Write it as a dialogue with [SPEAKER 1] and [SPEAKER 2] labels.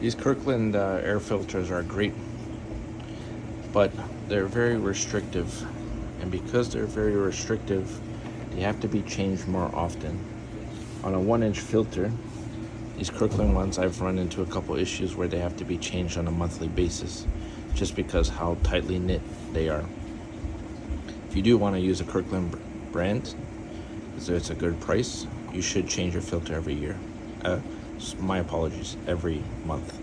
[SPEAKER 1] These Kirkland air filters are great, but they're very restrictive. And because they're very restrictive, they have to be changed more often. On a 1-inch filter, these Kirkland ones, I've run into a couple issues where they have to be changed on a monthly basis just because how tightly knit they are. If you do want to use a Kirkland brand, because it's a good price, you should change your filter every year. My apologies, every month.